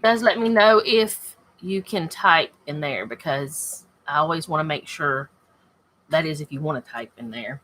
guys let me know if you can type in there, because I always want to make sure that is if you want to type in there.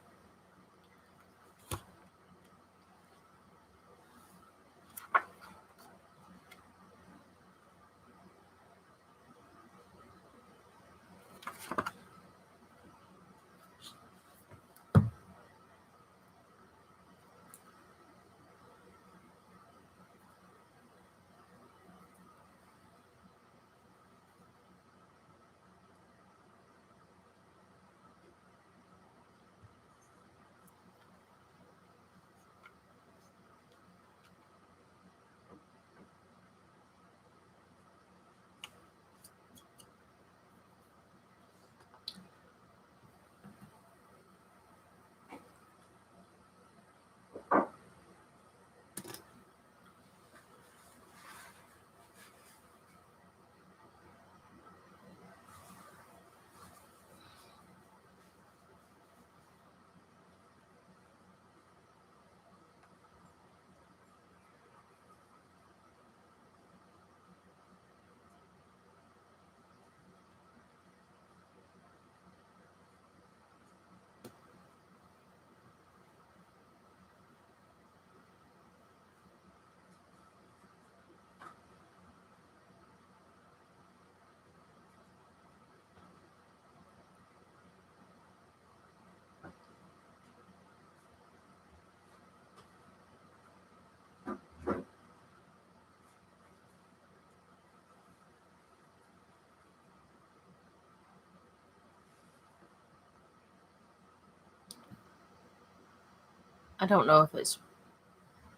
I don't know if it's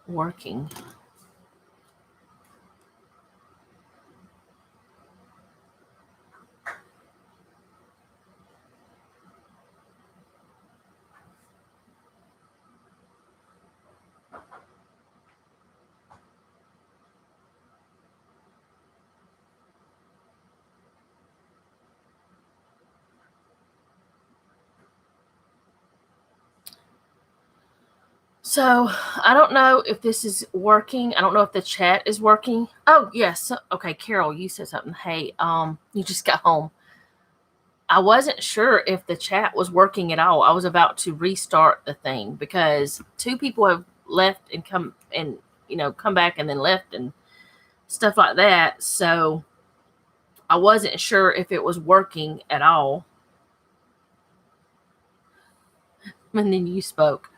working. So I don't know if this is working. I don't know if the chat is working. Oh, yes. Okay, Carol, you said something. Hey, you just got home. I wasn't sure if the chat was working at all. I was about to restart the thing because 2 people have left and come back and then left and stuff like that. So I wasn't sure if it was working at all. And then you spoke.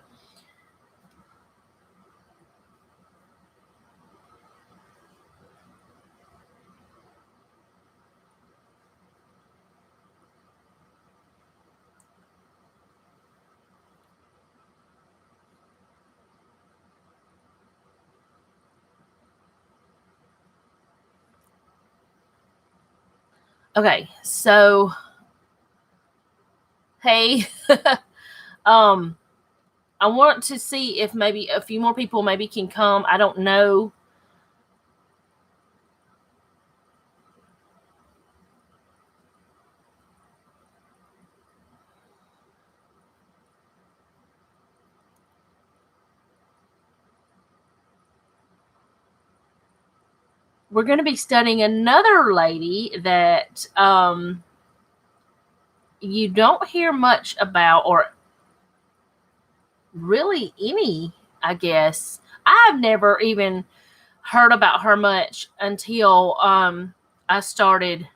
Okay, so hey, I want to see if maybe a few more people maybe can come. I don't know. We're going to be studying another lady that you don't hear much about, or really any, I guess. I've never even heard about her much until I started.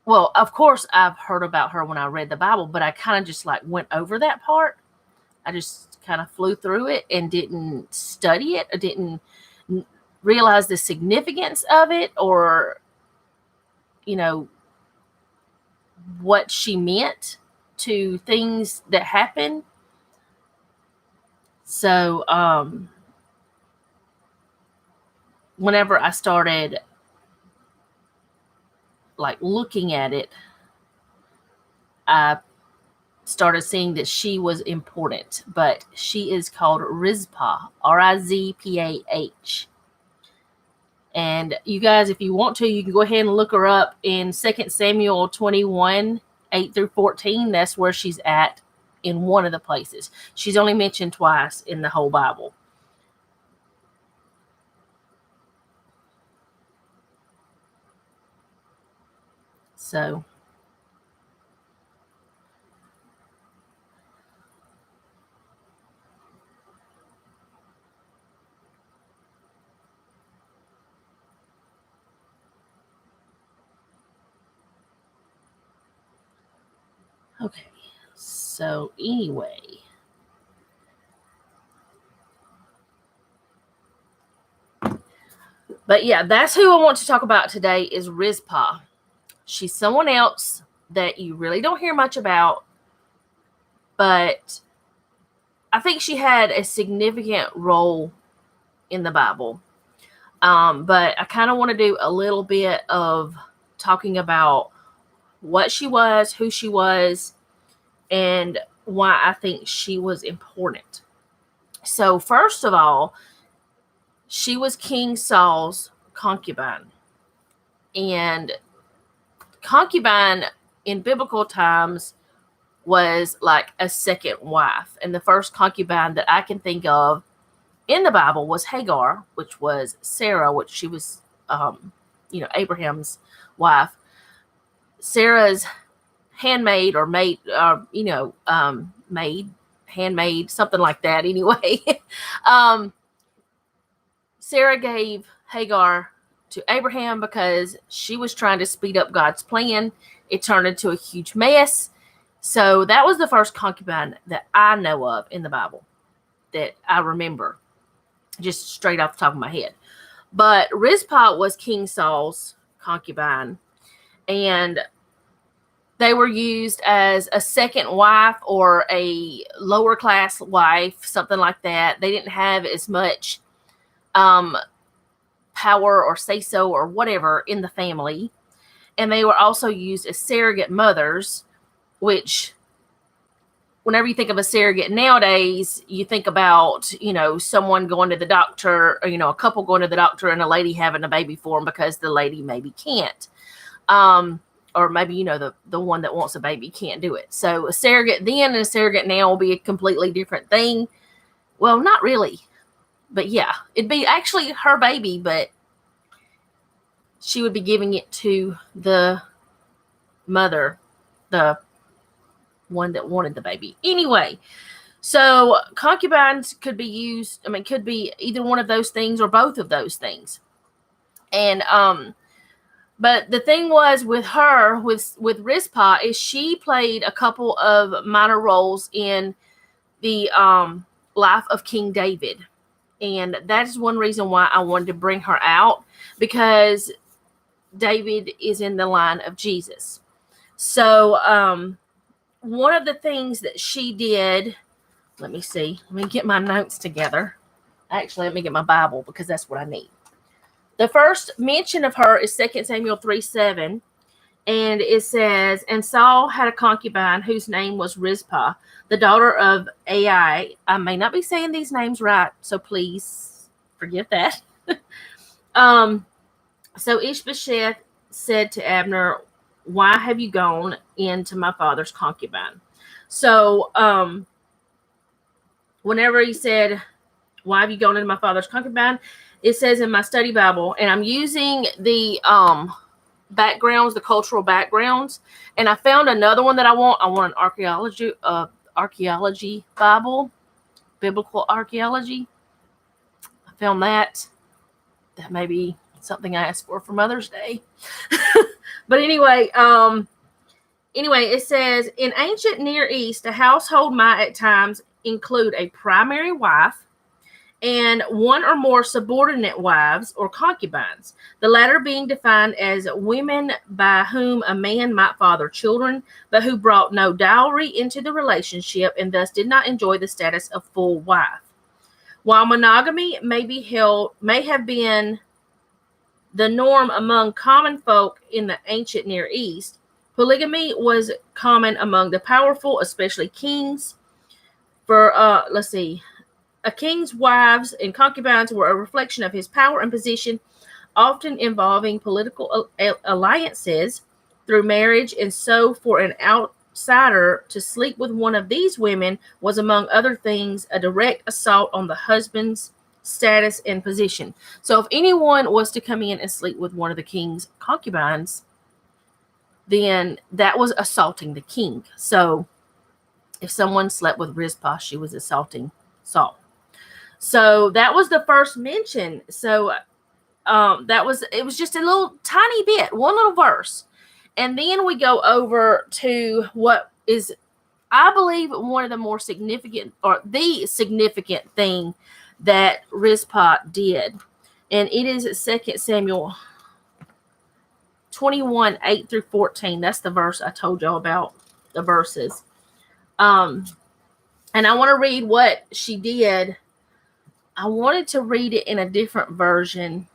Well, of course, I've heard about her when I read the Bible, but I kind of just like went over that part. I just kind of flew through it and didn't study it. I didn't realize the significance of it, or what she meant to things that happen. So whenever I started like looking at it, I started seeing that she was important. But she is called Rizpah, Rizpah. And you guys, if you want to, you can go ahead and look her up in 2 Samuel 21, 8 through 14. That's where she's at in one of the places. She's only mentioned twice in the whole Bible. So, okay. So, anyway. But yeah, that's who I want to talk about today is Rizpah. She's someone else that you really don't hear much about, but I think she had a significant role in the Bible. But I kind of want to do a little bit of talking about what she was, who she was, and why I think she was important. So, first of all, she was King Saul's concubine. And concubine in biblical times was like a second wife. And the first concubine that I can think of in the Bible was Hagar, which was Sarah, which she was, Abraham's wife. Sarah's handmaid or maid, maid, handmaid, something like that. Anyway, Sarah gave Hagar to Abraham because she was trying to speed up God's plan. It turned into a huge mess. So that was the first concubine that I know of in the Bible that I remember, just straight off the top of my head. But Rizpah was King Saul's concubine, and they were used as a second wife or a lower class wife, something like that. They didn't have as much power or say-so or whatever in the family. And they were also used as surrogate mothers, which whenever you think of a surrogate nowadays, you think about, someone going to the doctor, or, a couple going to the doctor and a lady having a baby for them because the lady maybe can't. Or maybe, the one that wants a baby can't do it. So a surrogate then and a surrogate now will be a completely different thing. Well, not really. But yeah, it'd be actually her baby, but she would be giving it to the mother, the one that wanted the baby. Anyway, so concubines could be used, could be either one of those things or both of those things. And, but the thing was with her, with Rizpah, is she played a couple of minor roles in the life of King David. And that is one reason why I wanted to bring her out, because David is in the line of Jesus. So one of the things that she did, let me get my notes together. Actually, let me get my Bible because that's what I need. The first mention of her is 2 Samuel 3:7. And it says, and Saul had a concubine whose name was Rizpah, the daughter of Ai. I may not be saying these names right, so please forgive that. So Ishbosheth said to Abner, why have you gone into my father's concubine? So whenever he said, why have you gone into my father's concubine? It says in my study Bible, and I'm using the backgrounds, the cultural backgrounds, and I found another one that I want. I want an archaeology Bible, biblical archaeology. I found that may be something I asked for Mother's Day. But anyway, it says in ancient Near East, a household might at times include a primary wife and one or more subordinate wives or concubines, the latter being defined as women by whom a man might father children, but who brought no dowry into the relationship and thus did not enjoy the status of full wife. While monogamy may have been the norm among common folk in the ancient Near East, polygamy was common among the powerful, especially kings. For a king's wives and concubines were a reflection of his power and position, often involving political alliances through marriage. And so for an outsider to sleep with one of these women was, among other things, a direct assault on the husband's status and position. So if anyone was to come in and sleep with one of the king's concubines, then that was assaulting the king. So if someone slept with Rizpah, she was assaulting Saul. So that was the first mention. So it was just a little tiny bit, one little verse. And then we go over to what is, I believe, one of the more significant, or the significant thing that Rizpah did. And it is 2 Samuel 21, 8 through 14. That's the verse I told y'all about, the verses. And I want to read what she did. I wanted to read it in a different version.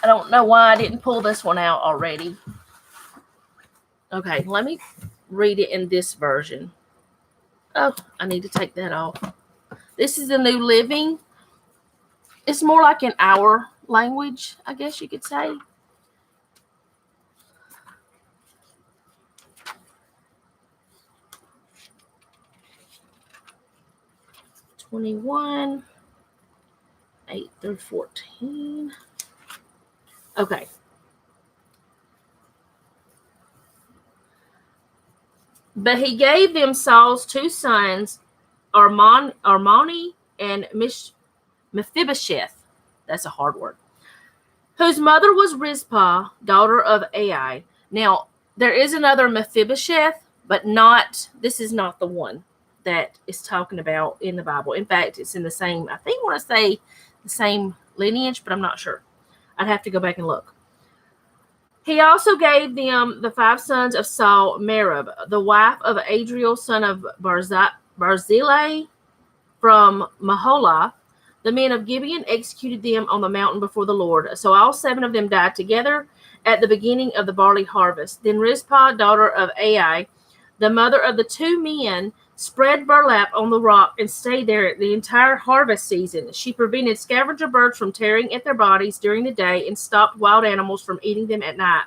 I don't know why I didn't pull this one out already. Okay, let me read it in this version. Oh, I need to take that off. This is the New Living. It's more like in our language, I guess you could say. (21) 8 through 14. Okay. But he gave them Saul's two sons, Armoni and Mephibosheth. That's a hard word. Whose mother was Rizpah, daughter of Ai. Now, there is another Mephibosheth, but this is not the one that is talking about in the Bible. In fact, it's in the same, I think I want to say the same lineage, but I'm not sure. I'd have to go back and look. He also gave them the 5 sons of Saul, Merab, the wife of Adriel, son of Barzillai from Maholath. The men of Gibeon executed them on the mountain before the Lord. So all 7 of them died together at the beginning of the barley harvest. Then Rizpah, daughter of Ai, the mother of the 2 men, spread burlap on the rock and stayed there the entire harvest season. She prevented scavenger birds from tearing at their bodies during the day and stopped wild animals from eating them at night.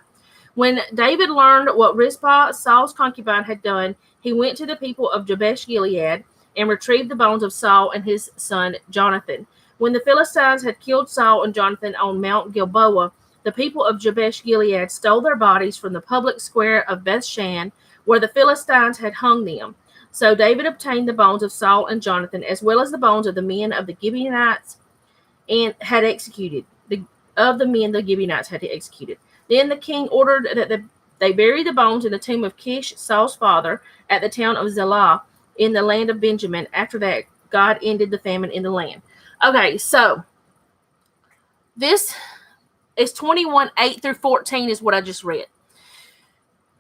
When David learned what Rizpah, Saul's concubine, had done, he went to the people of Jabesh Gilead and retrieved the bones of Saul and his son Jonathan. When the Philistines had killed Saul and Jonathan on Mount Gilboa, the people of Jabesh Gilead stole their bodies from the public square of Bethshan, where the Philistines had hung them. So David obtained the bones of Saul and Jonathan, as well as the bones of the men of the Gibeonites, and had executed the Gibeonites had executed. Then the king ordered that they bury the bones in the tomb of Kish, Saul's father, at the town of Zelah in the land of Benjamin. After that, God ended the famine in the land. Okay, so this is 21, 8 through 14 is what I just read.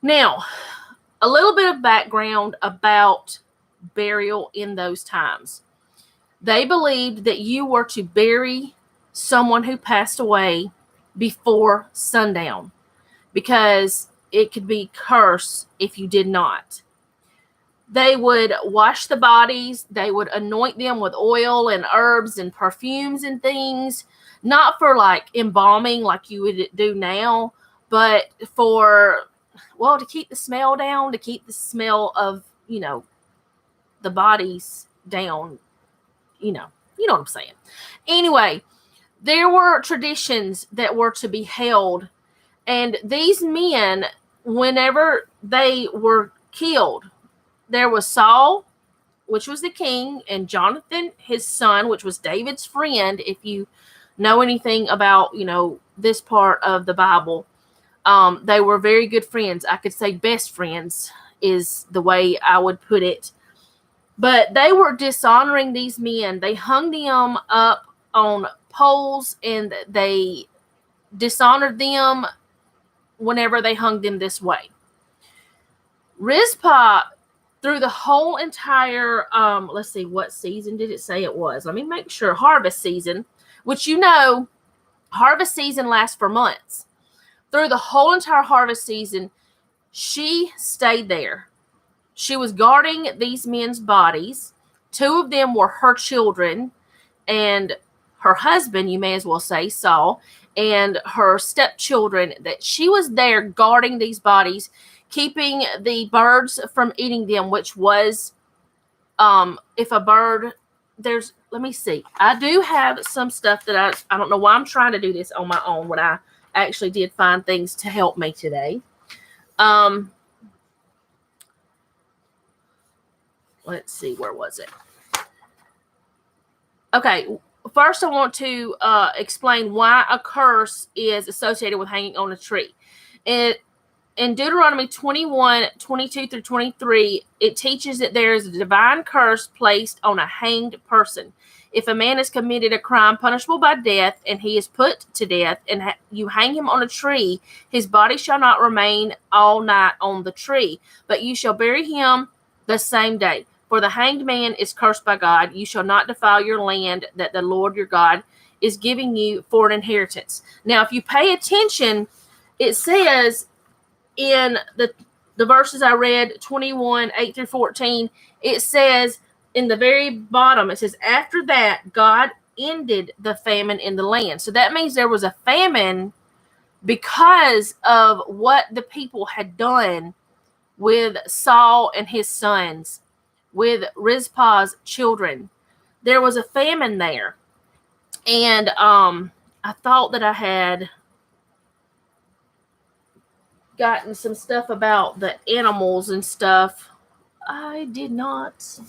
Now, a little bit of background about burial in those times. They believed that you were to bury someone who passed away before sundown because it could be cursed if you did not. They would wash the bodies. They would anoint them with oil and herbs and perfumes and things, not for like embalming like you would do now, but for, well, to keep the smell down, to keep the smell of, the bodies down, you know what I'm saying. Anyway, there were traditions that were to be held, and these men, whenever they were killed, there was Saul, which was the king, and Jonathan, his son, which was David's friend. If you know anything about, this part of the Bible, they were very good friends. I could say best friends is the way I would put it. But they were dishonoring these men. They hung them up on poles, and they dishonored them whenever they hung them this way. Rizpah, through the whole entire, let's see, what season did it say it was? Let me make sure. Harvest season, which harvest season lasts for months. Through the whole entire harvest season, she stayed there. She was guarding these men's bodies. 2 of them were her children, and her husband, you may as well say, Saul, and her stepchildren. That she was there guarding these bodies, keeping the birds from eating them, which was, if a bird, let me see. I do have some stuff that I don't know why I'm trying to do this on my own when I actually did find things to help me today. Let's see, where was it? Okay, first I want to explain why a curse is associated with hanging on a tree. In Deuteronomy 21, 22 through 23, it teaches that there is a divine curse placed on a hanged person. If a man has committed a crime punishable by death, and he is put to death, and you hang him on a tree, his body shall not remain all night on the tree, but you shall bury him the same day. For the hanged man is cursed by God. You shall not defile your land that the Lord your God is giving you for an inheritance. Now, if you pay attention, it says in the verses I read, 21, 8 through 14, it says in the very bottom, it says, after that, God ended the famine in the land. So that means there was a famine because of what the people had done with Saul and his sons, with Rizpah's children. There was a famine there. And I thought that I had gotten some stuff about the animals and stuff. I did not.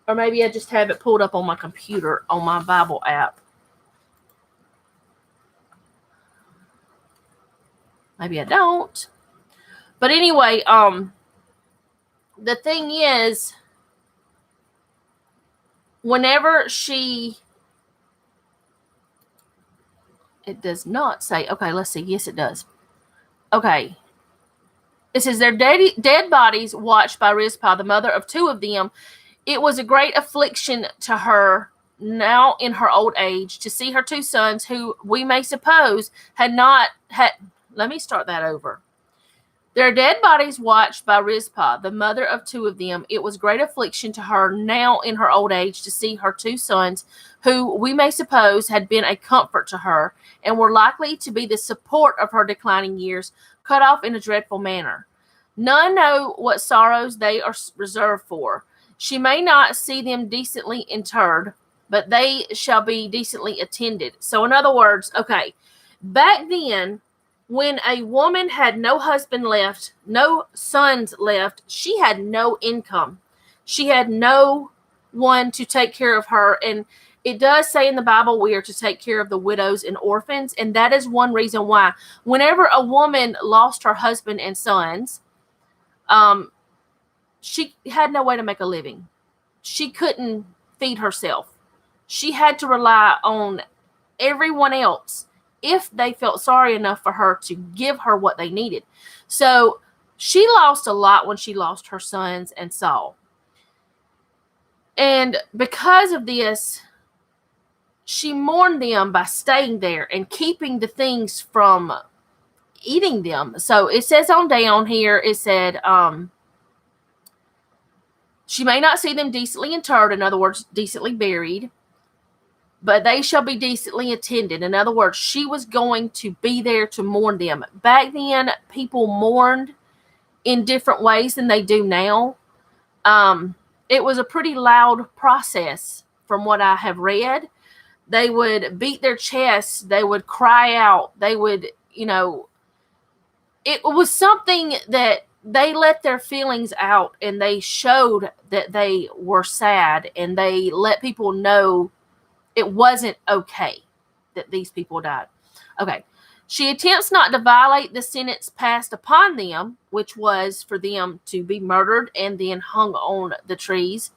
Or maybe I just have it pulled up on my computer on my Bible app. Maybe I don't. But anyway, the thing is, whenever it does not say, okay, let's see. Yes, it does. Okay. It says their dead bodies watched by Rizpah, the mother of two of them. It was a great affliction to her now in her old age to see her two sons, who we may suppose had not had. Let me start that over. Their dead bodies watched by Rizpah, the mother of two of them. It was great affliction to her now in her old age to see her two sons, who we may suppose had been a comfort to her, and were likely to be the support of her declining years, cut off in a dreadful manner. None know what sorrows they are reserved for. She may not see them decently interred, but they shall be decently attended. So in other words, okay, back then, when a woman had no husband left, no sons left, she had no income. She had no one to take care of her. And it does say in the Bible we are to take care of the widows and orphans. And that is one reason why whenever a woman lost her husband and sons, she had no way to make a living. She couldn't feed herself. She had to rely on everyone else if they felt sorry enough for her to give her what they needed. So she lost a lot when she lost her sons and Saul. And because of this, she mourned them by staying there and keeping the things from eating them. So it says on down here, it said, she may not see them decently interred, in other words, decently buried, but they shall be decently attended. In other words, she was going to be there to mourn them. Back then, people mourned in different ways than they do now. It was a pretty loud process from what I have read. They would beat their chests. They would cry out. They would, it was something that they let their feelings out, and they showed that they were sad, and they let people know it wasn't okay that these people died. Okay. She attempts not to violate the sentence passed upon them, which was for them to be murdered and then hung on the trees,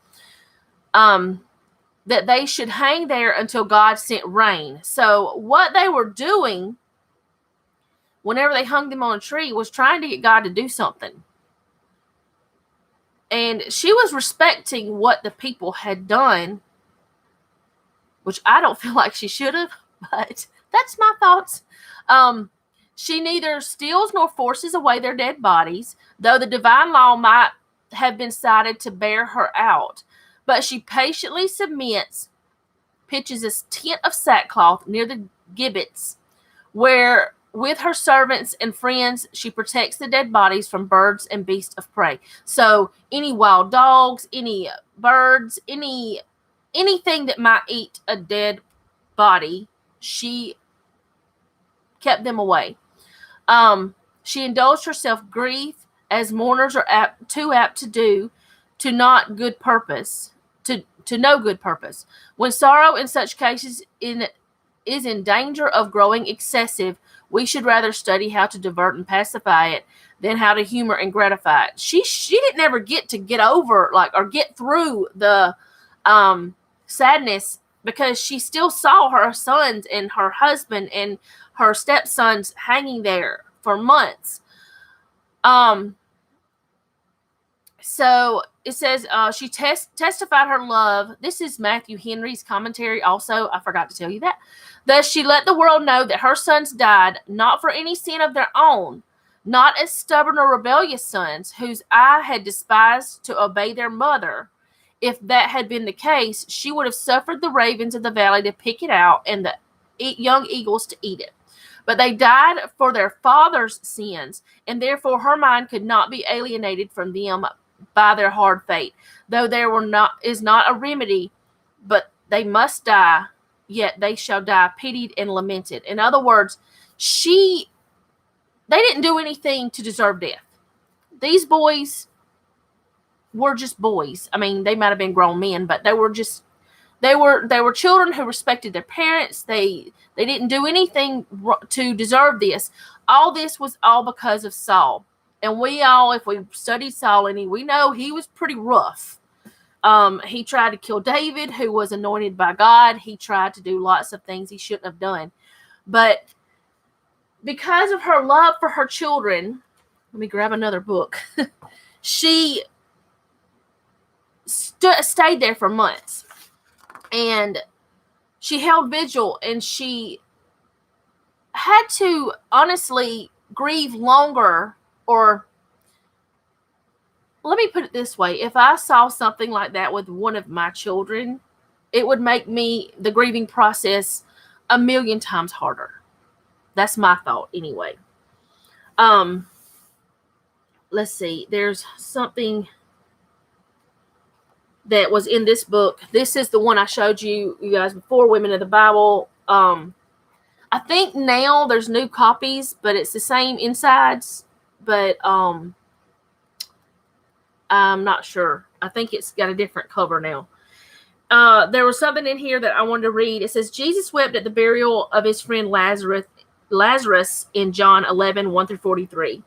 that they should hang there until God sent rain. So what they were doing whenever they hung them on a tree was trying to get God to do something. And she was respecting what the people had done, which I don't feel like she should have, but that's my thoughts. She neither steals nor forces away their dead bodies, though the divine law might have been cited to bear her out. But she patiently submits, pitches a tent of sackcloth near the gibbets, where with her servants and friends, she protects the dead bodies from birds and beasts of prey. So any wild dogs, any birds, anything that might eat a dead body, she kept them away. She indulged herself grief, as mourners are too apt to do, to not good purpose, to no good purpose. When sorrow in such cases is in danger of growing excessive, we should rather study how to divert and pacify it than how to humor and gratify it. She didn't ever get to get over or get through the sadness, because she still saw her sons and her husband and her stepsons hanging there for months. So it says she testified her love. This is Matthew Henry's commentary also. I forgot to tell you that. Thus she let the world know that her sons died not for any sin of their own, not as stubborn or rebellious sons whose eye had despised to obey their mother. If that had been the case, she would have suffered the ravens of the valley to pick it out and the young eagles to eat it. But they died for their father's sins, and therefore her mind could not be alienated from them by their hard fate. Though there is not a remedy, but they must die, yet they shall die pitied and lamented. In other words, they didn't do anything to deserve death. These boys were just boys. I mean, they might have been grown men, but they were children who respected their parents. They didn't do anything to deserve this. All this was all because of Saul. And we all, if we studied Saul any, we know he was pretty rough. He tried to kill David, who was anointed by God. He tried to do lots of things he shouldn't have done. But because of her love for her children, let me grab another book. She stayed there for months. And she held vigil, and she had to honestly grieve longer. Or let me put it this way. If I saw something like that with one of my children, it would make the grieving process 1,000,000 times harder. That's my thought anyway. Let's see. There's something that was in this book. This is the one I showed you guys before, Women of the Bible. I think now there's new copies, but it's the same insides. But I'm not sure. I think it's got a different cover now. There was something in here that I wanted to read. It says, Jesus wept at the burial of his friend Lazarus in John 11, 1-43.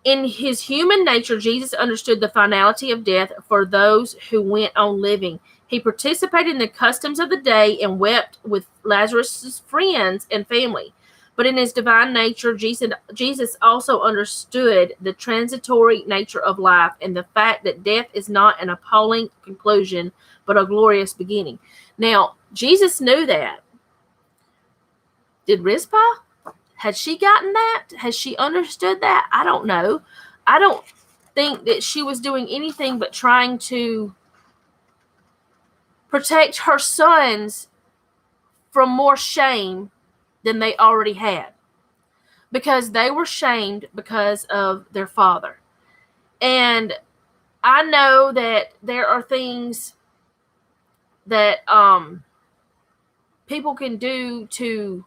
In his human nature, Jesus understood the finality of death for those who went on living. He participated in the customs of the day and wept with Lazarus' friends and family. But in his divine nature, Jesus also understood the transitory nature of life and the fact that death is not an appalling conclusion, but a glorious beginning. Now, Jesus knew that. Did Rizpah? Had she gotten that? Has she understood that? I don't know. I don't think that she was doing anything but trying to protect her sons from more shame than they already had, because they were shamed because of their father. And I know that there are things that people can do to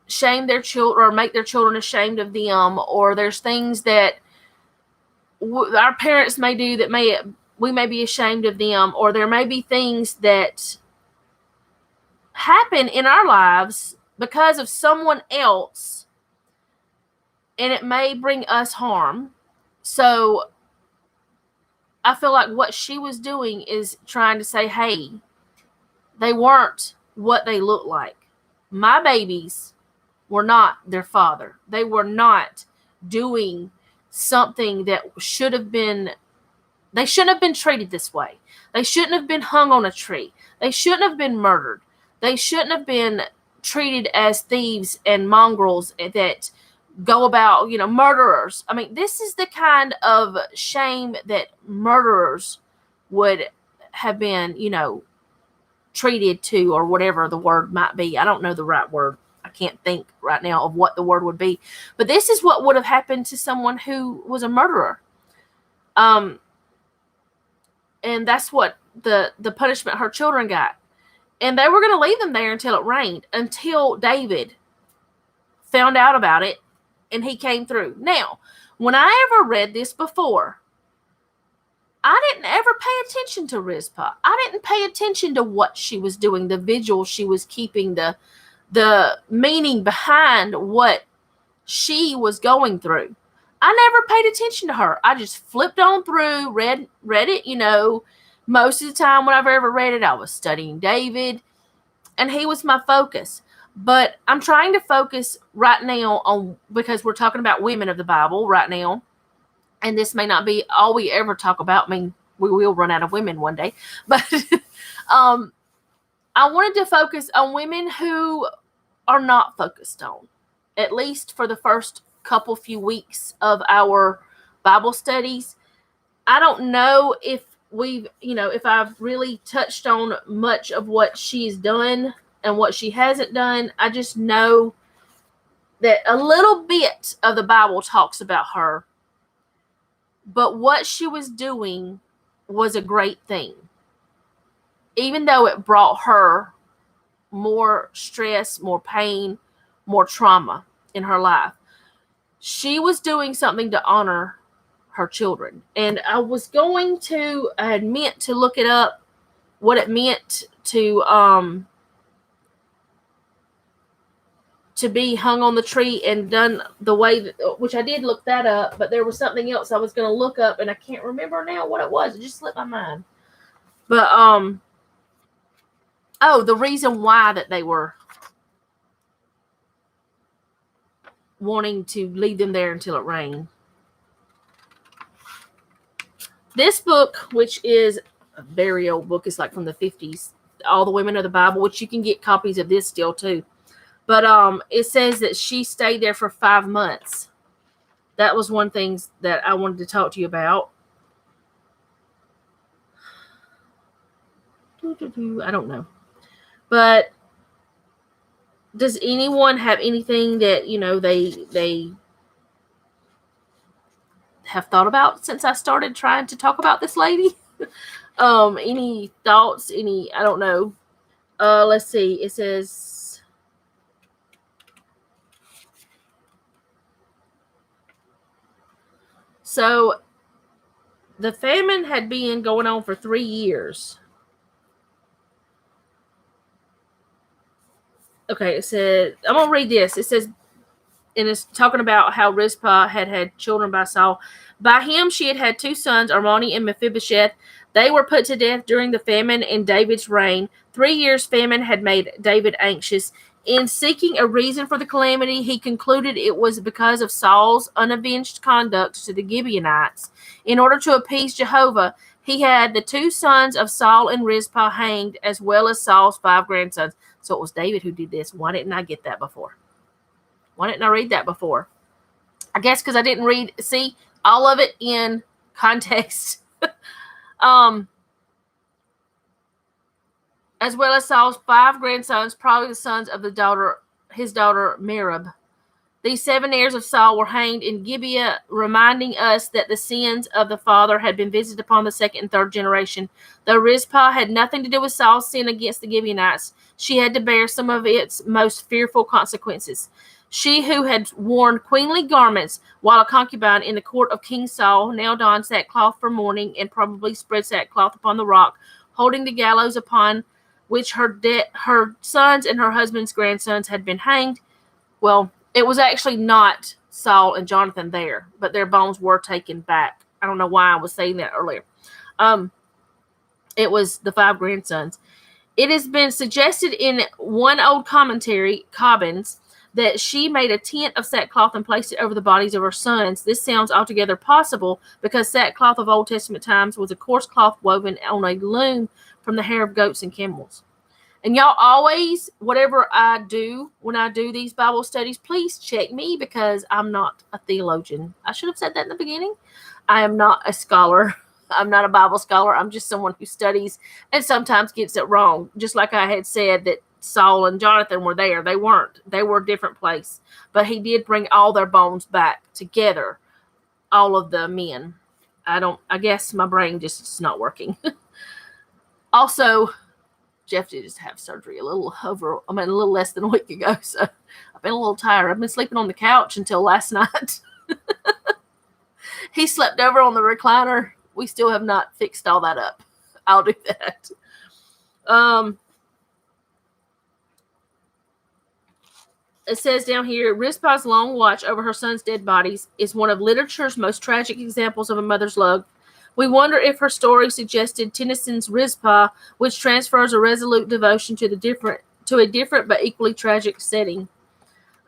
shame their children or make their children ashamed of them, or there's things that our parents may do that we may be ashamed of them, or there may be things that happen in our lives because of someone else, and it may bring us harm. So I feel like what she was doing is trying to say, hey, they weren't what they looked like. My babies were not their father. They were not doing something that should have been, they shouldn't have been treated this way. They shouldn't have been hung on a tree. They shouldn't have been murdered. They shouldn't have been treated as thieves and mongrels that go about, murderers. I mean, this is the kind of shame that murderers would have been, treated to, or whatever the word might be. I don't know the right word. I can't think right now of what the word would be. But this is what would have happened to someone who was a murderer. And that's what the punishment her children got. And they were going to leave them there until it rained, until David found out about it, and he came through. Now, when I ever read this before, I didn't ever pay attention to Rizpah. I didn't pay attention to what she was doing, the vigil she was keeping, the meaning behind what she was going through. I never paid attention to her. I just flipped on through, read it, most of the time when I've ever read it, I was studying David, and he was my focus. But I'm trying to focus right now on, because we're talking about women of the Bible right now, and this may not be all we ever talk about. I mean, we will run out of women one day. But I wanted to focus on women who are not focused on, at least for the first few weeks of our Bible studies. I don't know if if I've really touched on much of what she's done and what she hasn't done. I just know that a little bit of the Bible talks about her. But what she was doing was a great thing. Even though it brought her more stress, more pain, more trauma in her life, she was doing something to honor her children. And I had meant to look it up, what it meant to be hung on the tree and done the way which I did look that up, but there was something else I was going to look up, and I can't remember now what it was. It just slipped my mind. But the reason why that they were wanting to leave them there until it rained. This book, which is a very old book, is like from the 50s, All the Women of the Bible, which you can get copies of this still too. But it says that she stayed there for 5 months. That was one thing that I wanted to talk to you about. I don't know. But does anyone have anything that, they have thought about since I started trying to talk about this lady? Any thoughts? I don't know. Let's see. It says, so the famine had been going on for 3 years. Okay, it said, I'm going to read this. It says, and it's talking about how Rizpah had children by Saul. By him she had 2 sons, Armoni and Mephibosheth. They were put to death during the famine in David's reign. 3 years' famine had made David anxious. In seeking a reason for the calamity, he concluded it was because of Saul's unavenged conduct to the Gibeonites. In order to appease Jehovah, he had the 2 sons of Saul and Rizpah hanged, as well as Saul's 5 grandsons. So it was David who did this. Why didn't I get that before? Why didn't I read that before? I guess because I didn't see all of it in context. As well as Saul's 5 grandsons, probably the sons of his daughter Merab. These 7 heirs of Saul were hanged in Gibeah, reminding us that the sins of the father had been visited upon the 2nd and 3rd generation. Though Rizpah had nothing to do with Saul's sin against the Gibeonites, she had to bear some of its most fearful consequences. She who had worn queenly garments while a concubine in the court of King Saul now donned sackcloth for mourning, and probably spread sackcloth upon the rock, holding the gallows upon which her sons and her husband's grandsons had been hanged. Well, it was actually not Saul and Jonathan there, but their bones were taken back. I don't know why I was saying that earlier. It was the 5 grandsons. It has been suggested in one old commentary, Cobbins, that she made a tent of sackcloth and placed it over the bodies of her sons. This sounds altogether possible because sackcloth of Old Testament times was a coarse cloth woven on a loom from the hair of goats and camels. And y'all always, whatever I do when I do these Bible studies, please check me, because I'm not a theologian. I should have said that in the beginning. I am not a scholar. I'm not a Bible scholar. I'm just someone who studies and sometimes gets it wrong. Just like I had said that Saul and Jonathan were there. They weren't. They were a different place. But he did bring all their bones back together, all of the men. I guess my brain just is not working. Also, Jeff did just have surgery a little less than a week ago. So I've been a little tired. I've been sleeping on the couch until last night. He slept over on the recliner. We still have not fixed all that up. I'll do that. It says down here, Rizpah's long watch over her son's dead bodies is one of literature's most tragic examples of a mother's love. We wonder if her story suggested Tennyson's Rizpah, which transfers a resolute devotion to a different but equally tragic setting.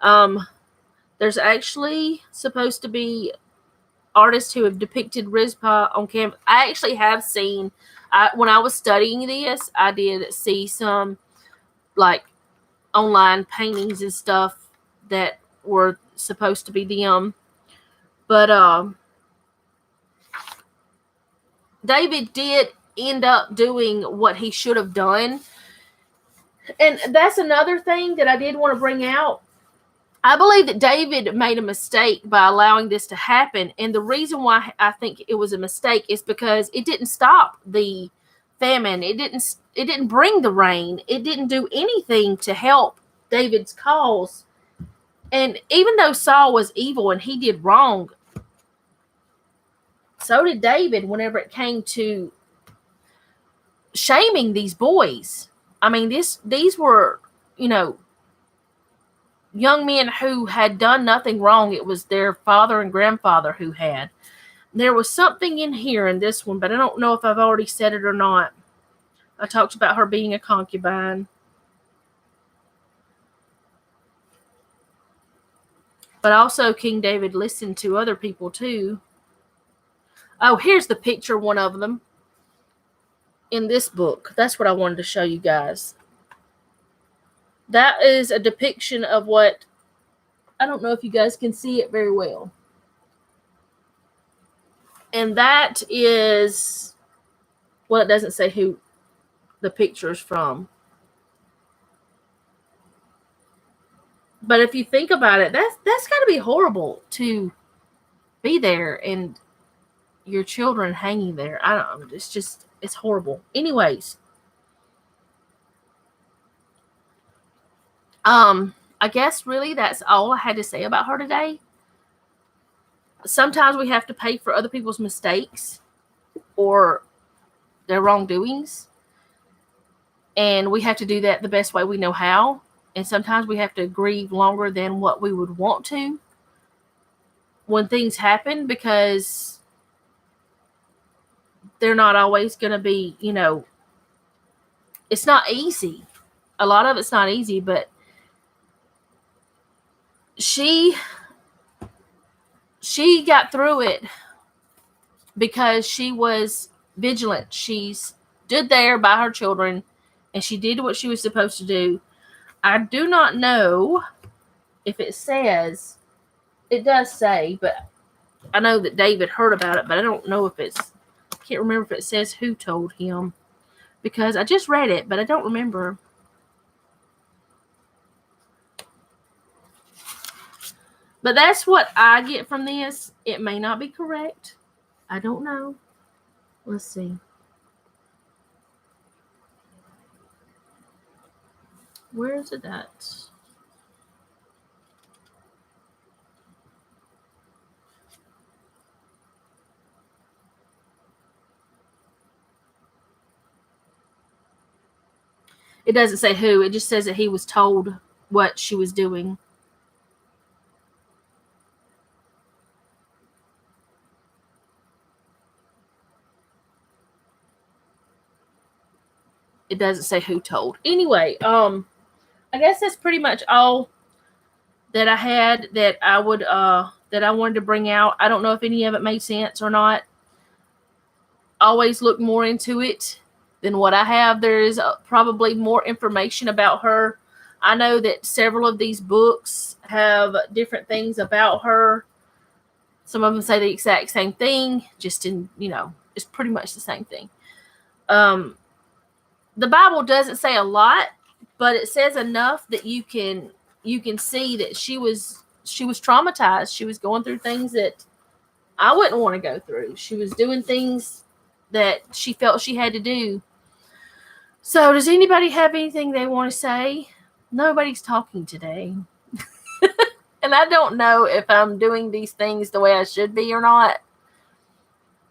There's actually supposed to be artists who have depicted Rizpah on canvas. I actually have seen, when I was studying this, I did see some like online paintings and stuff that were supposed to be them. But David did end up doing what he should have done. And that's another thing that I did want to bring out. I believe that David made a mistake by allowing this to happen. And the reason why I think it was a mistake is because it didn't stop the famine. It didn't bring the rain. It didn't do anything to help David's cause. And even though Saul was evil and he did wrong, so did David whenever it came to shaming these boys. I mean, these were, young men who had done nothing wrong. It was their father and grandfather who had. There was something in here in this one, but I don't know if I've already said it or not. I talked about her being a concubine. But also King David listened to other people too. Oh, here's the picture, one of them, in this book. That's what I wanted to show you guys. That is a depiction of what, I don't know if you guys can see it very well. And that is, well, it doesn't say who the picture is from. But if you think about it, that's got to be horrible to be there and your children hanging there. I don't know. It's horrible. Anyways. I guess really that's all I had to say about her today. Sometimes we have to pay for other people's mistakes or their wrongdoings. And we have to do that the best way we know how. And sometimes we have to grieve longer than what we would want to when things happen, because they're not always going to be, it's not easy. A lot of it's not easy, but she got through it because she was vigilant. She stood there by her children and she did what she was supposed to do. I do not know if it says, it does say, but I know that David heard about it, but I don't know if I can't remember if it says who told him, because I just read it, but I don't remember. But that's what I get from this. It may not be correct. I don't know. Let's see. Where is it at? It doesn't say who. It just says that he was told what she was doing. It doesn't say who told. Anyway, I guess that's pretty much all that I had that I wanted to bring out. I don't know if any of it made sense or not. Always look more into it than what I have. There is probably more information about her. I know that several of these books have different things about her. Some of them say the exact same thing, just in, it's pretty much the same thing. The Bible doesn't say a lot, but it says enough that you can see that she was traumatized. She was going through things that I wouldn't want to go through. She was doing things that she felt she had to do. So does anybody have anything they want to say? Nobody's talking today. And I don't know if I'm doing these things the way I should be or not.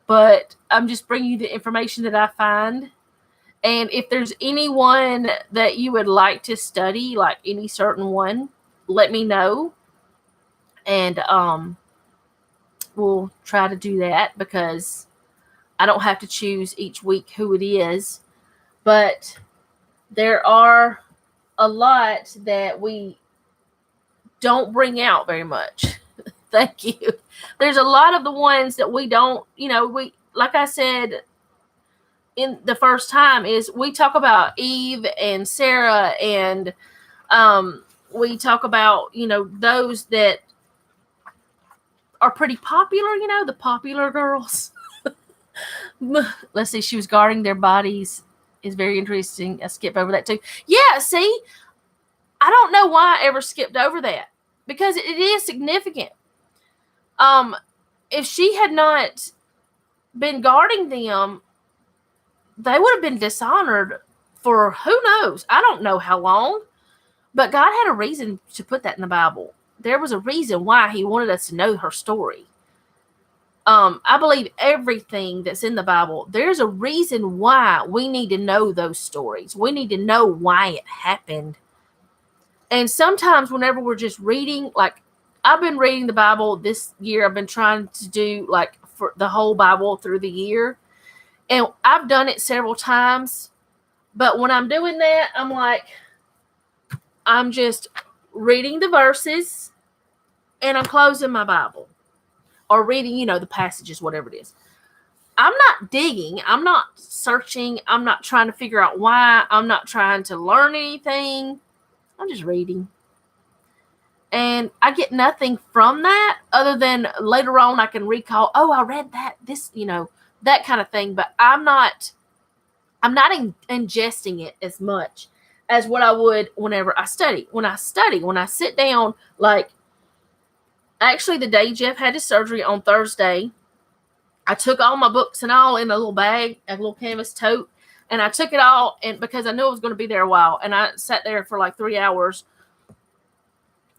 But I'm just bringing you the information that I find. And if there's anyone that you would like to study, like any certain one, let me know. And we'll try to do that, because I don't have to choose each week who it is. But there are a lot that we don't bring out very much. Thank you. There's a lot of the ones that we don't, we, like I said in the first time, is we talk about Eve and Sarah, and we talk about, those that are pretty popular, the popular girls. Let's see, she was guarding their bodies. Is very interesting. I skipped over that too. Yeah, see, I don't know why I ever skipped over that, because it is significant. If she had not been guarding them, they would have been dishonored for who knows. I don't know how long, but God had a reason to put that in the Bible. There was a reason why he wanted us to know her story. I believe everything that's in the Bible, there's a reason why we need to know those stories. We need to know why it happened. And sometimes whenever we're just reading, like I've been reading the Bible this year, I've been trying to do like for the whole Bible through the year. And I've done it several times. But when I'm doing that, I'm like, I'm just reading the verses and I'm closing my Bible. Or reading, the passages, whatever it is. I'm not digging. I'm not searching. I'm not trying to figure out why. I'm not trying to learn anything. I'm just reading. And I get nothing from that other than later on I can recall, oh, I read that, this, that kind of thing. But I'm not ingesting it as much as what I would whenever I study. When I sit down, like, actually, the day Jeff had his surgery on Thursday, I took all my books and all in a little bag, a little canvas tote, and I took it all, and because I knew I was going to be there a while, and I sat there for like 3 hours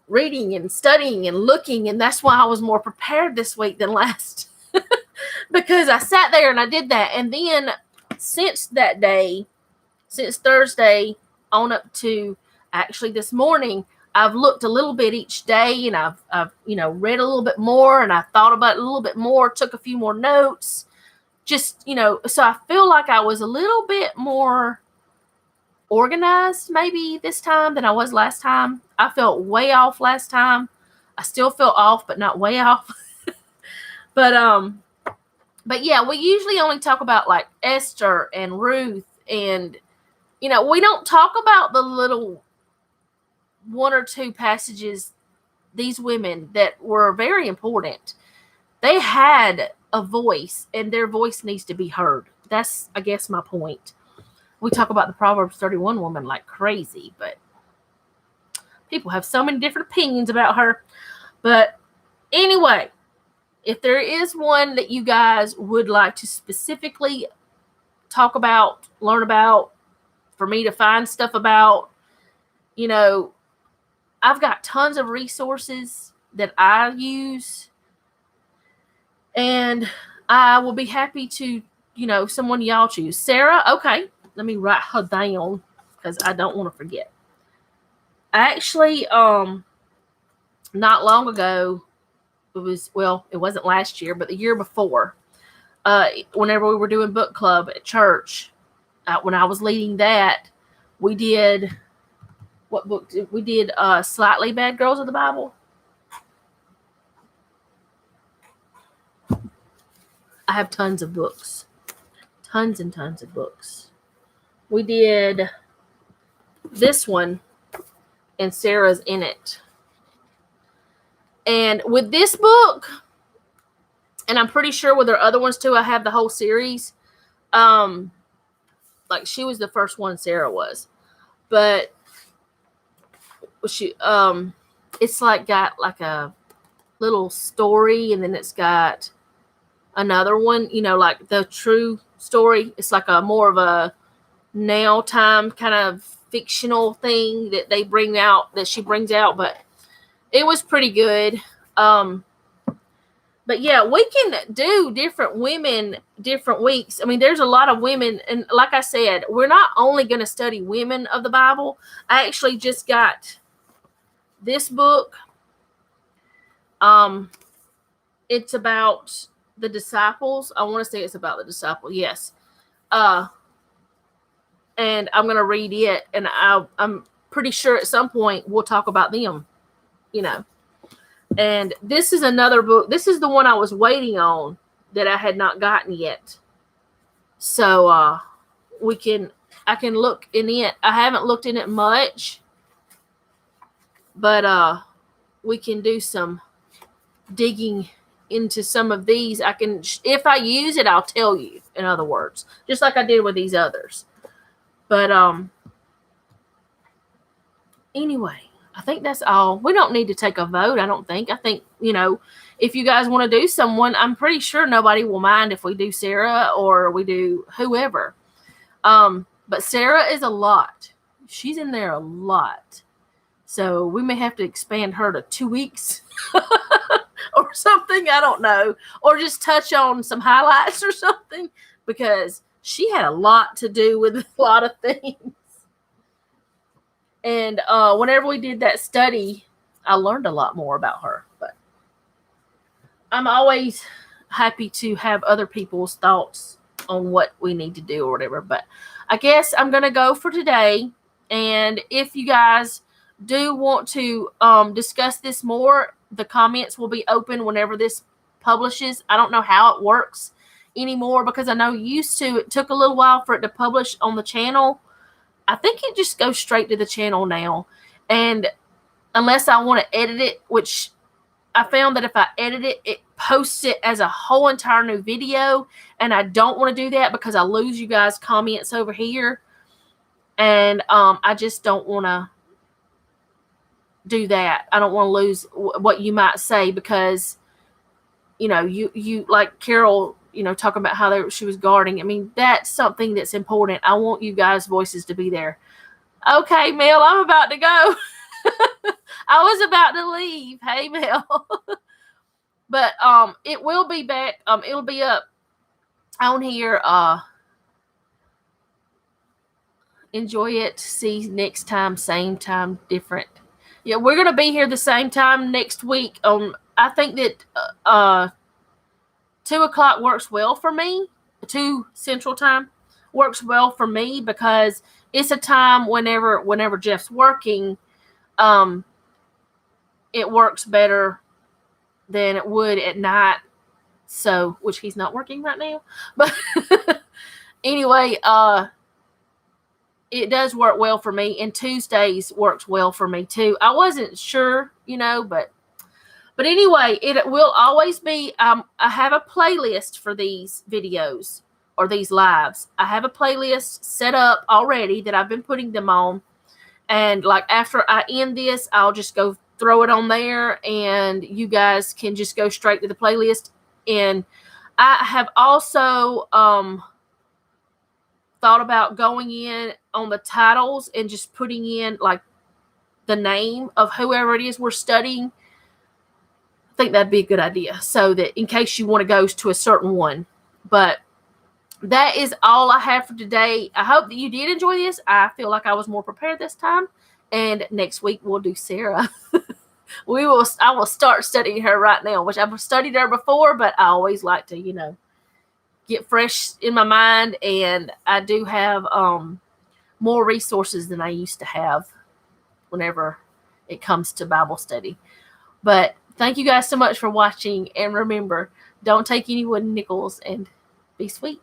reading and studying and looking, and that's why I was more prepared this week than last, because I sat there and I did that. And then since that day, since Thursday on up to actually this morning, I've looked a little bit each day, and I've read a little bit more, and I thought about it a little bit more, took a few more notes, just, so I feel like I was a little bit more organized maybe this time than I was last time. I felt way off last time. I still feel off, but not way off. But yeah, we usually only talk about like Esther and Ruth, and, we don't talk about the little one or two passages, these women that were very important. They had a voice, and their voice needs to be heard. That's, I guess, my point. We talk about the Proverbs 31 woman like crazy, but people have so many different opinions about her. But anyway, if there is one that you guys would like to specifically talk about, learn about, for me to find stuff about, I've got tons of resources that I use, and I will be happy to, someone y'all choose. Sarah, okay, let me write her down because I don't want to forget. Actually, not long ago, it wasn't last year, but the year before, whenever we were doing book club at church, when I was leading that, we did... What book did we did? Slightly Bad Girls of the Bible. I have tons of books. Tons and tons of books. We did this one, and Sarah's in it. And with this book, and I'm pretty sure with her other ones too, I have the whole series. Like she was the first one, Sarah was. But she it's like got like a little story, and then it's got another one, like the true story. It's like a more of a now time kind of fictional thing that she brings out. But it was pretty good. But yeah, we can do different women different weeks. I mean, there's a lot of women, and like I said, we're not only going to study women of the Bible. I actually just got this book. It's about the disciples. I want to say it's about the disciple. Yes. And I'm going to read it, and I'm pretty sure at some point we'll talk about them, you know. And this is another book. This is the one I was waiting on that I had not gotten yet. So I can look in it. I haven't looked in it much, but we can do some digging into some of these. I can, if I use it, I'll tell you, in other words, just like I did with these others. But anyway, I think that's all. We don't need to take a vote, I don't think. I think, if you guys want to do someone, I'm pretty sure nobody will mind if we do Sarah or we do whoever. But Sarah is a lot. She's in there a lot. So we may have to expand her to 2 weeks or something. I don't know. Or just touch on some highlights or something, because she had a lot to do with a lot of things. And whenever we did that study, I learned a lot more about her. But I'm always happy to have other people's thoughts on what we need to do or whatever. But I guess I'm going to go for today. And if you guys do want to discuss this more, the comments will be open whenever this publishes. I don't know how it works anymore, because I know used to it took a little while for it to publish on the channel. I think it just goes straight to the channel now. And unless I want to edit it, which I found that if I edit it, it posts it as a whole entire new video. And I don't want to do that because I lose you guys' comments over here. And I just don't want to do that. I don't want to lose what you might say, because, you like Carol, talking about how she was guarding. I mean, that's something that's important. I want you guys' voices to be there. Okay, Mel, I'm about to go. I was about to leave. Hey, Mel. But it will be back. It'll be up on here. Enjoy it. See next time, same time, different. Yeah, we're gonna be here the same time next week. I think that 2 o'clock works well for me. 2 Central Time works well for me, because it's a time whenever Jeff's working, it works better than it would at night. So, which he's not working right now. But anyway, it does work well for me, and Tuesdays works well for me too. I wasn't sure, but anyway, it will always be, I have a playlist for these videos or these lives. I have a playlist set up already that I've been putting them on. And like after I end this, I'll just go throw it on there, and you guys can just go straight to the playlist. And I have also thought about going in on the titles and just putting in like the name of whoever it is we're studying. I think that'd be a good idea, so that in case you want to go to a certain one. But that is all I have for today. I hope that you did enjoy this. I feel like I was more prepared this time. And next week we'll do Sarah. I will start studying her right now, which I've studied her before, but I always like to, get fresh in my mind. And I do have more resources than I used to have whenever it comes to Bible study. But thank you guys so much for watching. And remember, don't take any wooden nickels, and be sweet.